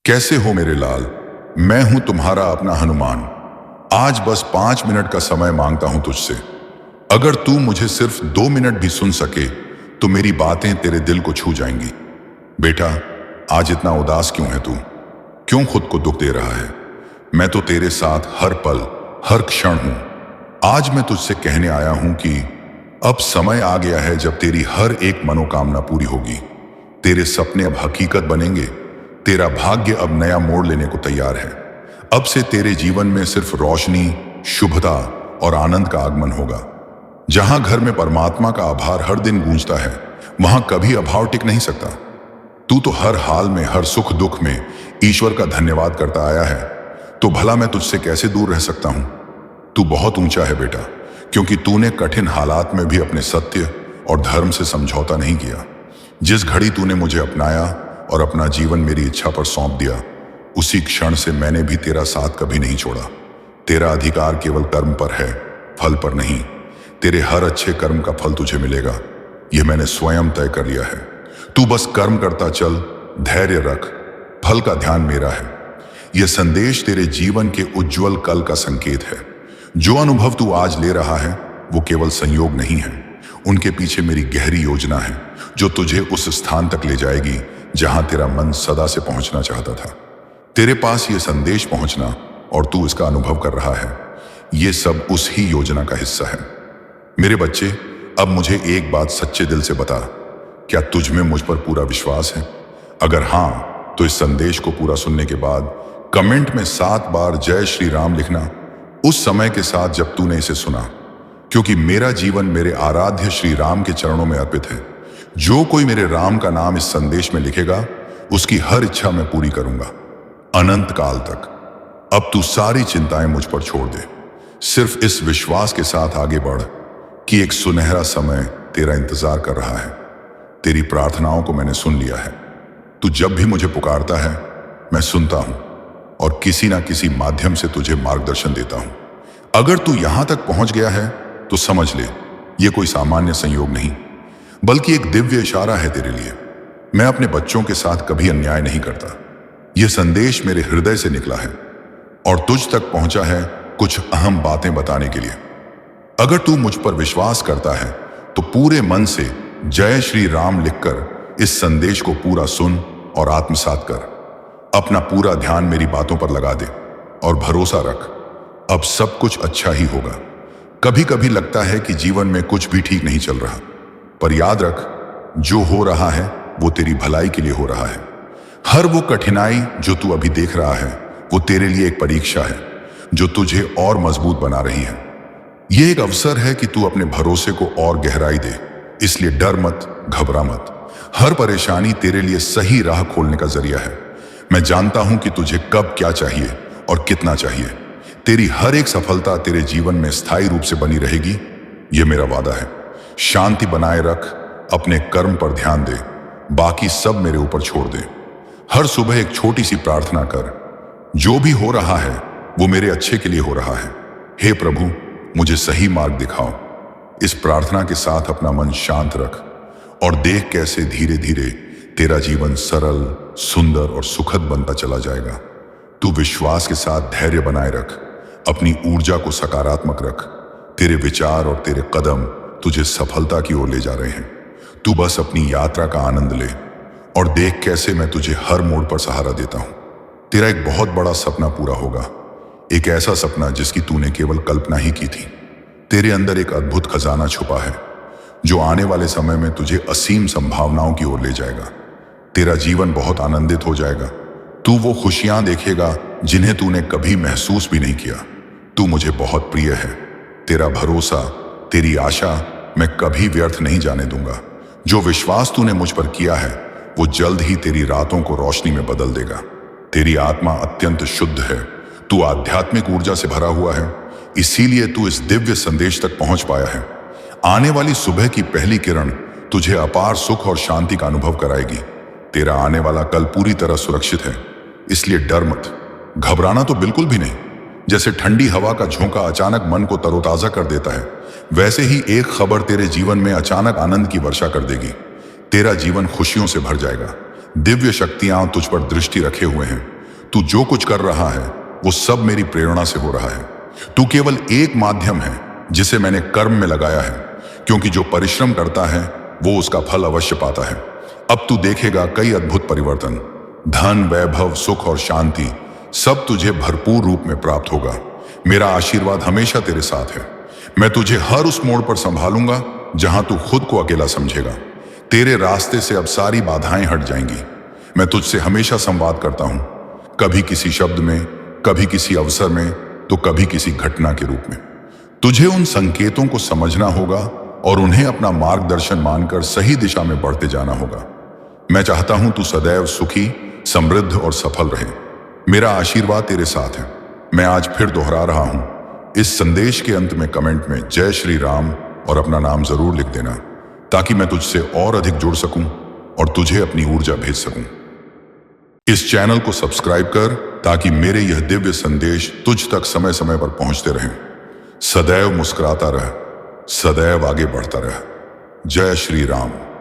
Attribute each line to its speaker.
Speaker 1: कैसे हो मेरे लाल। मैं हूं तुम्हारा अपना हनुमान। आज बस 5 मिनट का समय मांगता हूं तुझसे। अगर तू मुझे सिर्फ 2 मिनट भी सुन सके तो मेरी बातें तेरे दिल को छू जाएंगी। बेटा, आज इतना उदास क्यों है तू? क्यों खुद को दुख दे रहा है? मैं तो तेरे साथ हर पल, हर क्षण हूं। आज मैं तुझसे कहने आया हूं कि अब समय आ गया है जब तेरी हर एक मनोकामना पूरी होगी। तेरे सपने अब हकीकत बनेंगे। तेरा भाग्य अब नया मोड़ लेने को तैयार है। अब से तेरे जीवन में सिर्फ रोशनी, शुभता और आनंद का आगमन होगा। जहां घर में परमात्मा का आभार हर दिन गूंजता है, वहां कभी अभाव टिक नहीं सकता। तू तो हर हाल में, हर सुख दुख में ईश्वर का धन्यवाद करता आया है, तो भला मैं तुझसे कैसे दूर रह सकता हूं? तू बहुत ऊंचा है बेटा, क्योंकि तूने कठिन हालात में भी अपने सत्य और धर्म से समझौता नहीं किया। जिस घड़ी तूने मुझे अपनाया और अपना जीवन मेरी इच्छा पर सौंप दिया, उसी क्षण से मैंने भी तेरा साथ कभी नहीं छोड़ा। तेरा अधिकार केवल कर्म पर है, फल पर नहीं। तेरे हर अच्छे कर्म का फल तुझे मिलेगा, यह मैंने स्वयं तय कर लिया है। तू बस कर्म करता चल, धैर्य रख, फल का ध्यान मेरा है। यह संदेश तेरे जीवन के उज्जवल कल का संकेत है। जो अनुभव तू आज ले रहा है वो केवल संयोग नहीं है, उनके पीछे मेरी गहरी योजना है, जो तुझे उस स्थान तक ले जाएगी जहां तेरा मन सदा से पहुंचना चाहता था। तेरे पास यह संदेश पहुंचना और तू इसका अनुभव कर रहा है, यह सब उस ही योजना का हिस्सा है। मेरे बच्चे, अब मुझे एक बात सच्चे दिल से बता, क्या तुझ में मुझ पर पूरा विश्वास है? अगर हां, तो इस संदेश को पूरा सुनने के बाद कमेंट में 7 बार जय श्री राम लिखना, उस समय के साथ जब तूने इसे सुना, क्योंकि मेरा जीवन मेरे आराध्य श्री राम के चरणों में अर्पित है। जो कोई मेरे राम का नाम इस संदेश में लिखेगा, उसकी हर इच्छा मैं पूरी करूंगा, अनंत काल तक। अब तू सारी चिंताएं मुझ पर छोड़ दे। सिर्फ इस विश्वास के साथ आगे बढ़ कि एक सुनहरा समय तेरा इंतजार कर रहा है। तेरी प्रार्थनाओं को मैंने सुन लिया है। तू जब भी मुझे पुकारता है, मैं सुनता हूं और किसी ना किसी माध्यम से तुझे मार्गदर्शन देता हूं। अगर तू यहां तक पहुंच गया है तो समझ ले, यह कोई सामान्य संयोग नहीं, बल्कि एक दिव्य इशारा है तेरे लिए। मैं अपने बच्चों के साथ कभी अन्याय नहीं करता। यह संदेश मेरे हृदय से निकला है और तुझ तक पहुंचा है कुछ अहम बातें बताने के लिए। अगर तू मुझ पर विश्वास करता है तो पूरे मन से जय श्री राम लिखकर इस संदेश को पूरा सुन और आत्मसात कर। अपना पूरा ध्यान मेरी बातों पर लगा दे और भरोसा रख, अब सब कुछ अच्छा ही होगा। कभी कभी लगता है कि जीवन में कुछ भी ठीक नहीं चल रहा, पर याद रख, जो हो रहा है वो तेरी भलाई के लिए हो रहा है। हर वो कठिनाई जो तू अभी देख रहा है, वो तेरे लिए एक परीक्षा है जो तुझे और मजबूत बना रही है। यह एक अवसर है कि तू अपने भरोसे को और गहराई दे। इसलिए डर मत, घबरा मत। हर परेशानी तेरे लिए सही राह खोलने का जरिया है। मैं जानता हूं कि तुझे कब क्या चाहिए और कितना चाहिए। तेरी हर एक सफलता तेरे जीवन में स्थायी रूप से बनी रहेगी, यह मेरा वादा है। शांति बनाए रख, अपने कर्म पर ध्यान दे, बाकी सब मेरे ऊपर छोड़ दे। हर सुबह एक छोटी सी प्रार्थना कर, जो भी हो रहा है वो मेरे अच्छे के लिए हो रहा है। हे प्रभु, मुझे सही मार्ग दिखाओ। इस प्रार्थना के साथ अपना मन शांत रख और देख कैसे धीरे धीरे तेरा जीवन सरल, सुंदर और सुखद बनता चला जाएगा। तू विश्वास के साथ धैर्य बनाए रख, अपनी ऊर्जा को सकारात्मक रख। तेरे विचार और तेरे कदम तुझे सफलता की ओर ले जा रहे हैं। तू बस अपनी यात्रा का आनंद ले और देख कैसे मैं तुझे हर मोड़ पर सहारा देता हूं। तेरा एक बहुत बड़ा सपना पूरा होगा, एक ऐसा सपना जिसकी तूने केवल कल्पना ही की थी। तेरे अंदर एक अद्भुत खजाना छुपा है, जो आने वाले समय में तुझे असीम संभावनाओं की ओर ले जाएगा। तेरा जीवन बहुत आनंदित हो जाएगा। तू वो खुशियां देखेगा जिन्हें तूने कभी महसूस भी नहीं किया। तू मुझे बहुत प्रिय है। तेरा भरोसा, तेरी आशा मैं कभी व्यर्थ नहीं जाने दूंगा। जो विश्वास तूने मुझ पर किया है वो जल्द ही तेरी रातों को रोशनी में बदल देगा। तेरी आत्मा अत्यंत शुद्ध है। तू आध्यात्मिक ऊर्जा से भरा हुआ है, इसीलिए तू इस दिव्य संदेश तक पहुंच पाया है। आने वाली सुबह की पहली किरण तुझे अपार सुख और शांति का अनुभव कराएगी। तेरा आने वाला कल पूरी तरह सुरक्षित है, इसलिए डर मत, घबराना तो बिल्कुल भी नहीं। जैसे ठंडी हवा का झोंका अचानक मन को तरोताजा कर देता है, वैसे ही एक खबर तेरे जीवन में अचानक आनंद की वर्षा कर देगी। तेरा जीवन खुशियों से भर जाएगा। दिव्य शक्तियां तुझ पर दृष्टि रखे हुए हैं। तू जो कुछ कर रहा है वो सब मेरी प्रेरणा से हो रहा है। तू केवल एक माध्यम है जिसे मैंने कर्म में लगाया है, क्योंकि जो परिश्रम करता है वो उसका फल अवश्य पाता है। अब तू देखेगा कई अद्भुत परिवर्तन। धन, वैभव, सुख और शांति सब तुझे भरपूर रूप में प्राप्त होगा। मेरा आशीर्वाद हमेशा तेरे साथ है। मैं तुझे हर उस मोड़ पर संभालूंगा जहां तू खुद को अकेला समझेगा। तेरे रास्ते से अब सारी बाधाएं हट जाएंगी। मैं तुझसे हमेशा संवाद करता हूं, कभी किसी शब्द में, कभी किसी अवसर में, तो कभी किसी घटना के रूप में। तुझे उन संकेतों को समझना होगा और उन्हें अपना मार्गदर्शन मानकर सही दिशा में बढ़ते जाना होगा। मैं चाहता हूं तू सदैव सुखी, समृद्ध और सफल रहे। मेरा आशीर्वाद तेरे साथ है। मैं आज फिर दोहरा रहा हूं, इस संदेश के अंत में कमेंट में जय श्री राम और अपना नाम जरूर लिख देना, ताकि मैं तुझसे और अधिक जुड़ सकूं और तुझे अपनी ऊर्जा भेज सकूं। इस चैनल को सब्सक्राइब कर ताकि मेरे यह दिव्य संदेश तुझ तक समय समय पर पहुंचते रहें। सदैव मुस्कुराता रह, सदैव आगे बढ़ता रह। जय श्री राम।